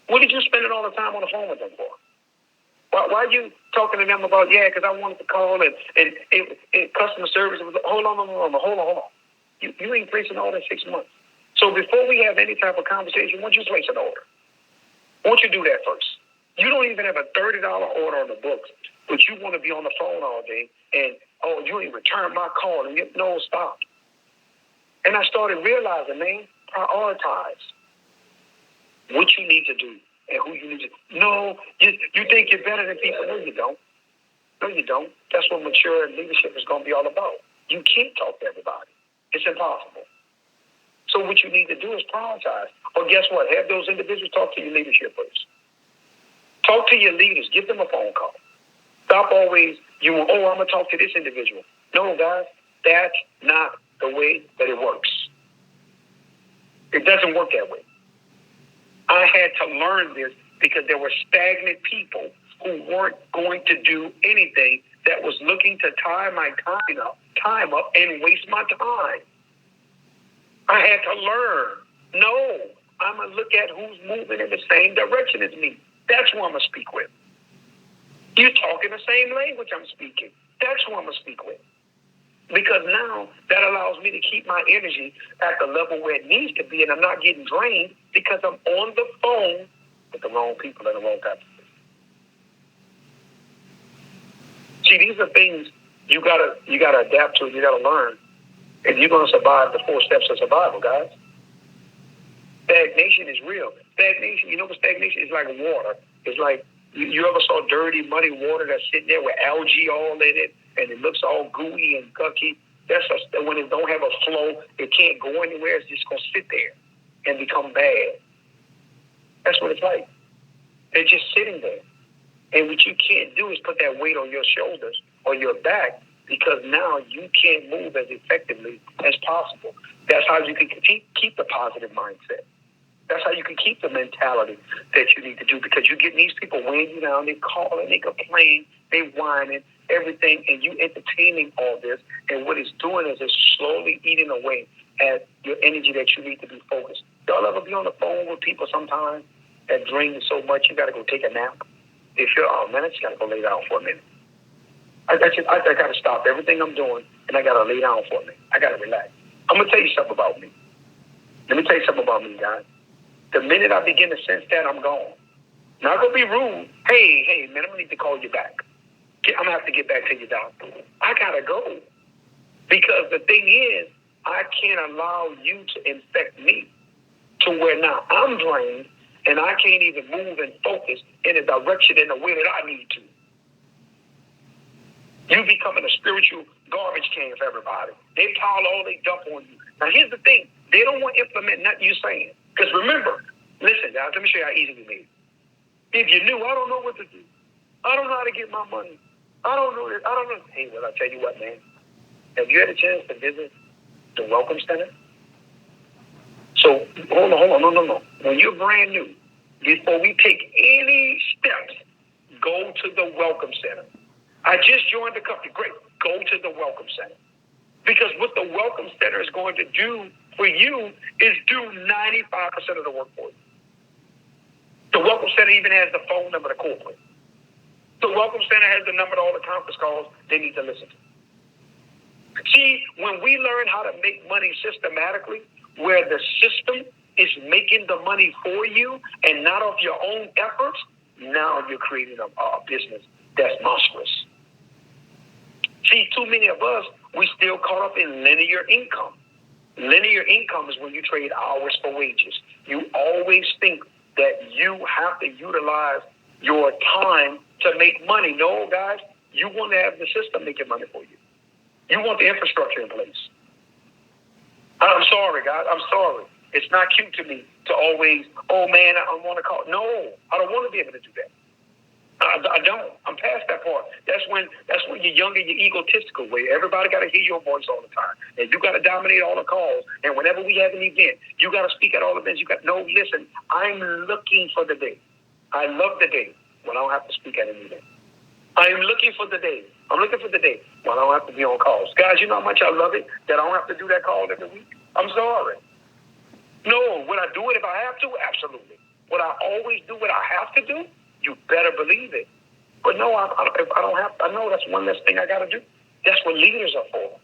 What did you spend all the time on the phone with them for? Why are you talking to them about, because I wanted to call and customer service was, hold on. You ain't placing an order in 6 months. So before we have any type of conversation, why don't you place an order? Why don't you do that first? You don't even have a $30 order on the books, but you want to be on the phone all day and, you ain't return my call. And no, stop. And I started realizing, man, prioritize what you need to do and who you need to. No, you think you're better than people. No, you don't. No, you don't. That's what mature leadership is going to be all about. You can't talk to everybody. It's impossible. So what you need to do is prioritize. Or guess what? Have those individuals talk to your leadership first. Talk to your leaders. Give them a phone call. Stop always, I'm going to talk to this individual. No, guys, that's not the way that it works. It doesn't work that way. I had to learn this because there were stagnant people who weren't going to do anything that was looking to tie my time up and waste my time. I had to learn. No, I'm going to look at who's moving in the same direction as me. That's who I'm going to speak with. You're talking the same language I'm speaking. That's who I'm going to speak with. Because now that allows me to keep my energy at the level where it needs to be, and I'm not getting drained because I'm on the phone with the wrong people and the wrong type of people. See, these are things you gotta adapt to, you gotta learn, if you're gonna survive the 4 steps of survival, guys. Stagnation is real. Stagnation, you know what stagnation is? Like water. It's like You ever saw dirty, muddy water that's sitting there with algae all in it, and it looks all gooey and gucky? When it don't have a flow, it can't go anywhere. It's just going to sit there and become bad. That's what it's like. They're just sitting there. And what you can't do is put that weight on your shoulders or your back, because now you can't move as effectively as possible. That's how you can keep the positive mindset. That's how you can keep the mentality that you need to do, because you're getting these people weighing you down. They calling, they complain, they whining, everything, and you entertaining all this. And what it's doing is it's slowly eating away at your energy that you need to be focused. Y'all ever be on the phone with people sometimes that drain you so much you got to go take a nap? They feel, oh man, I just got to go lay down for a minute. I got to stop everything I'm doing, and I got to lay down for a minute. I got to relax. I'm going to tell you something about me. Let me tell you something about me, guys. The minute I begin to sense that, I'm gone. Not going to be rude. Hey, man, I'm going to need to call you back. I'm going to have to get back to you, doctor. I got to go. Because the thing is, I can't allow you to infect me to where now I'm drained and I can't even move and focus in the direction and the way that I need to. You becoming a spiritual garbage can for everybody. They pile all they dump on you. Now, here's the thing. They don't want to implement nothing you're saying. Because remember, listen, guys, let me show you how easy we made it. If you knew, I don't know what to do. I don't know how to get my money. I don't know this. I don't know. Hey, well, I'll tell you what, man. Have you had a chance to visit the Welcome Center? So, hold on. No. When you're brand new, before we take any steps, go to the Welcome Center. I just joined the company. Great. Go to the Welcome Center. Because what the Welcome Center is going to do for you is do 95% of the work for you. The Welcome Center even has the phone number to corporate. The Welcome Center has the number to all the conference calls they need to listen to. See, when we learn how to make money systematically, where the system is making the money for you and not off your own efforts, now you're creating a business that's monstrous. See, too many of us, we still caught up in linear income. Linear income is when you trade hours for wages. You always think that you have to utilize your time to make money. No, guys, you want to have the system making money for you. You want the infrastructure in place. I'm sorry, guys. I'm sorry. It's not cute to me to always, oh, man, I want to call. No, I don't want to be able to do that. I don't. I'm past that part. That's when you're young and you're egotistical, where everybody got to hear your voice all the time. And you got to dominate all the calls. And whenever we have an event, you got to speak at all events. No, listen, I'm looking for the day. I love the day when I don't have to speak at an event. I am looking for the day. I'm looking for the day when I don't have to be on calls. Guys, you know how much I love it that I don't have to do that call every week? I'm sorry. No, would I do it if I have to? Absolutely. Would I always do what I have to do? You better believe it. But no, I don't have. I know that's one less thing I got to do. That's what leaders are for.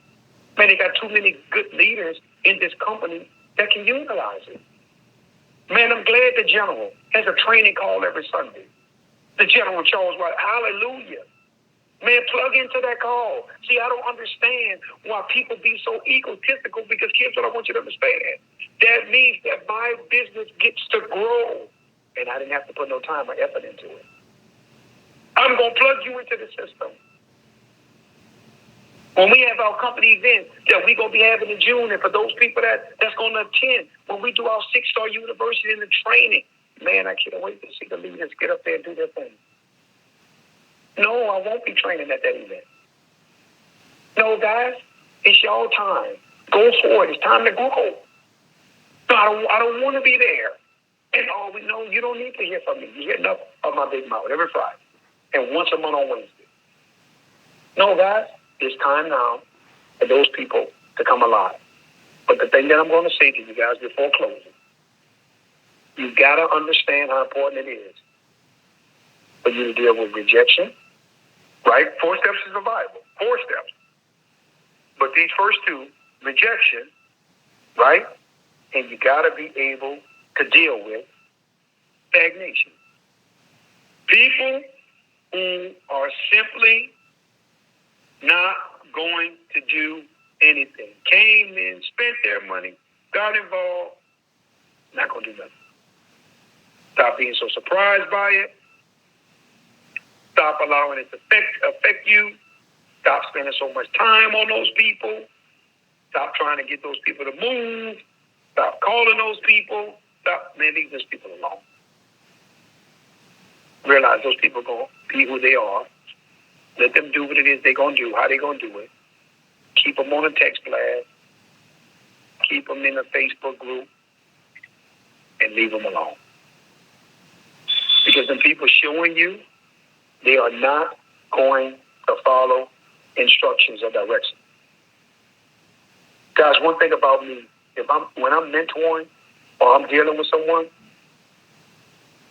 Man, they got too many good leaders in this company that can utilize it. Man, I'm glad the general has a training call every Sunday. The general Charles White, hallelujah. Man, plug into that call. See, I don't understand why people be so egotistical, because here's what I want you to understand. That means that my business gets to grow. And I didn't have to put no time or effort into it. I'm going to plug you into the system. When we have our company event that we're going to be having in June, and for those people that's going to attend, when we do our 6-star university and the training, man, I can't wait to see the leaders get up there and do their thing. No, I won't be training at that event. No, guys, it's your time. Go for it. It's time to grow. No, I don't want to be there. And we know you don't need to hear from me. You hear enough of my big mouth every Friday and once a month on Wednesday. No, guys, it's time now for those people to come alive. But the thing that I'm going to say to you guys before closing, you got to understand how important it is for you to deal with rejection, right? 4 steps is survival. 4 steps. But these first 2, rejection, right? And you got to be able to deal with stagnation. People who are simply not going to do anything. Came in, spent their money, got involved, not going to do nothing. Stop being so surprised by it. Stop allowing it to affect you. Stop spending so much time on those people. Stop trying to get those people to move. Stop calling those people. Leave those people alone. Realize those people are going to be who they are. Let them do what it is they're going to do, how they're going to do it. Keep them on a text blast. Keep them in a Facebook group. And leave them alone. Because the people showing you, they are not going to follow instructions or directions. Guys, one thing about me, when I'm mentoring or I'm dealing with someone,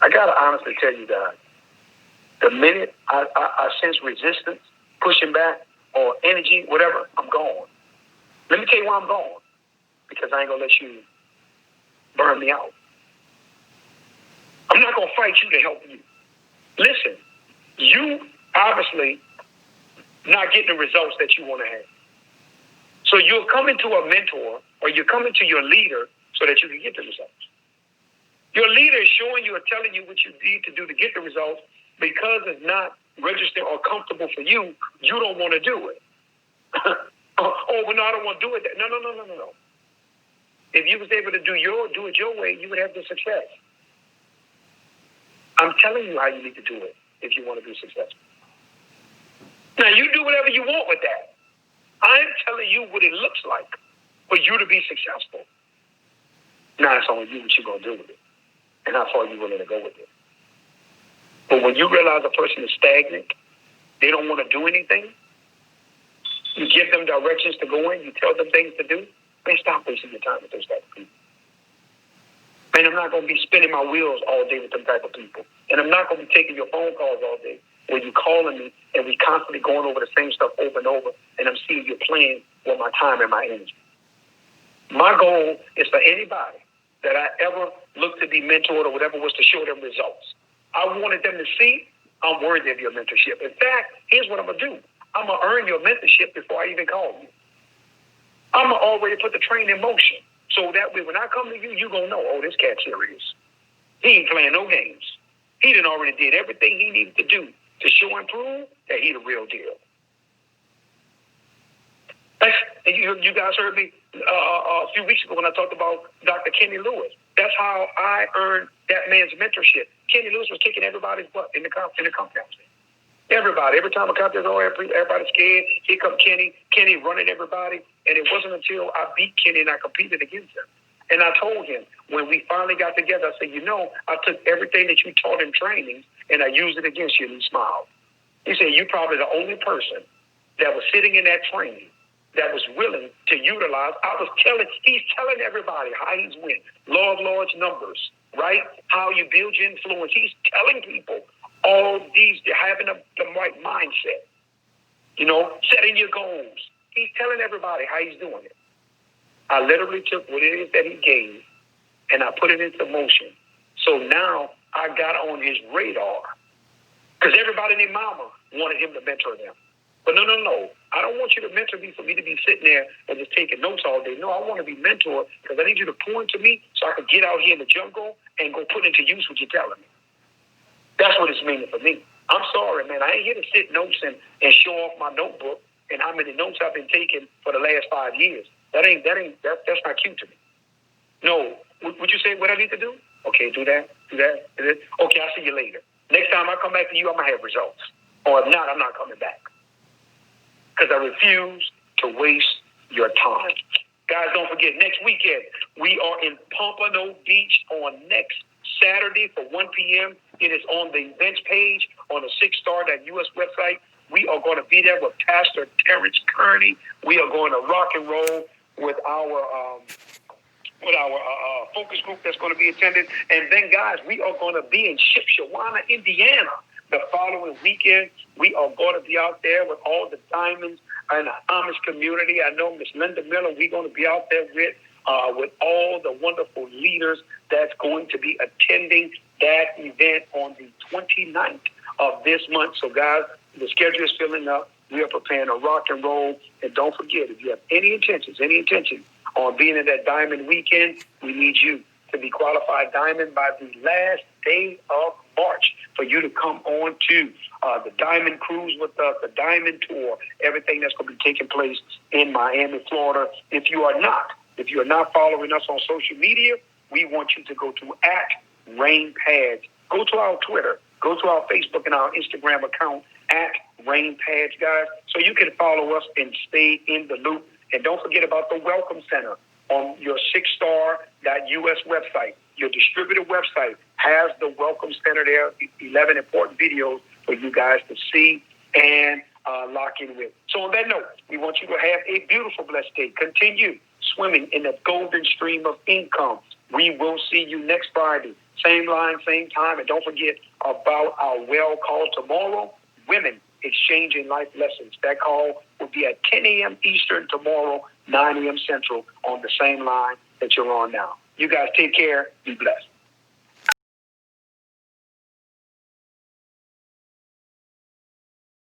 I got to honestly tell you guys, the minute I sense resistance, pushing back, or energy, whatever, I'm gone. Let me tell you why I'm gone. Because I ain't going to let you burn me out. I'm not going to fight you to help you. Listen, you obviously not getting the results that you want to have. So you're coming to a mentor or you're coming to your leader so that you can get the results. Your leader is showing you or telling you what you need to do to get the results. Because it's not registered or comfortable for you, you don't want to do it. Oh, well, no, I don't want to do it. No. If you was able to do it your way, you would have the success. I'm telling you how you need to do it if you want to be successful. Now, you do whatever you want with that. I'm telling you what it looks like for you to be successful. Now, it's on you what you're going to do with it and how far you're willing to go with it. But when you realize a person is stagnant, they don't want to do anything, you give them directions to go in, you tell them things to do, man, stop wasting your time with those type of people. Man, I'm not going to be spinning my wheels all day with them type of people. And I'm not going to be taking your phone calls all day where you're calling me and we constantly going over the same stuff over and over, and I'm seeing you playing with my time and my energy. My goal is for anybody that I ever looked to be mentored or whatever was to show them results. I wanted them to see I'm worthy of your mentorship. In fact, here's what I'm going to do. I'm going to earn your mentorship before I even call you. I'm going to already put the train in motion. So that way, when I come to you, you're going to know, oh, this cat's serious. He ain't playing no games. He done already did everything he needed to do to show and prove that he the real deal. You guys heard me a few weeks ago when I talked about Dr. Kenny Lewis. That's how I earned that man's mentorship. Kenny Lewis was kicking everybody's butt in the company. Everybody. Every time I come to everybody's scared. Here come Kenny. Kenny running everybody. And it wasn't until I beat Kenny and I competed against him. And I told him, when we finally got together, I said, I took everything that you taught in training and I used it against you. And he smiled. He said, you're probably the only person that was sitting in that training that was willing to utilize. He's telling everybody how he's winning. Law of large numbers, right? How you build your influence. He's telling people all these, having the right mindset, setting your goals. He's telling everybody how he's doing it. I literally took what it is that he gave and I put it into motion. So now I got on his radar because everybody and their mama wanted him to mentor them. But no. I don't want you to mentor me for me to be sitting there and just taking notes all day. No, I want to be mentored because I need you to pour into me so I can get out here in the jungle and go put into use what you're telling me. That's what it's meaning for me. I'm sorry, man. I ain't here to sit notes and show off my notebook and how many notes I've been taking for the last 5 years. That's not cute to me. No. Would you say what I need to do? Okay, do that. Okay, I'll see you later. Next time I come back to you, I'm going to have results. Or if not, I'm not coming back. Because I refuse to waste your time. Guys, don't forget, next weekend, we are in Pompano Beach on next Saturday for 1 p.m. It is on the events page on the 6star.us website. We are going to be there with Pastor Terrence Kearney. We are going to rock and roll with our focus group that's going to be attended. And then, guys, we are going to be in Shipshewana, Indiana. The following weekend, we are going to be out there with all the diamonds and the Amish community. I know Miss Linda Miller, we're going to be out there with all the wonderful leaders that's going to be attending that event on the 29th of this month. So, guys, the schedule is filling up. We are preparing to rock and roll. And don't forget, if you have any intention on being in that diamond weekend, we need you to be qualified diamond by the last day of March for you to come on to the Diamond Cruise with us, the Diamond Tour, everything that's going to be taking place in Miami, Florida. If you are not following us on social media, we want you to go to @RainPads. Go to our Twitter. Go to our Facebook and our Instagram account @RainPads, guys, so you can follow us and stay in the loop. And don't forget about the Welcome Center on your 6star.us website. Your distributor website has the Welcome Center there, 11 important videos for you guys to see and lock in with. So on that note, we want you to have a beautiful, blessed day. Continue swimming in the golden stream of income. We will see you next Friday. Same line, same time. And don't forget about our well call tomorrow, Women Exchanging Life Lessons. That call will be at 10 a.m. Eastern tomorrow, 9 a.m. Central on the same line that you're on now. You guys take care. Be blessed.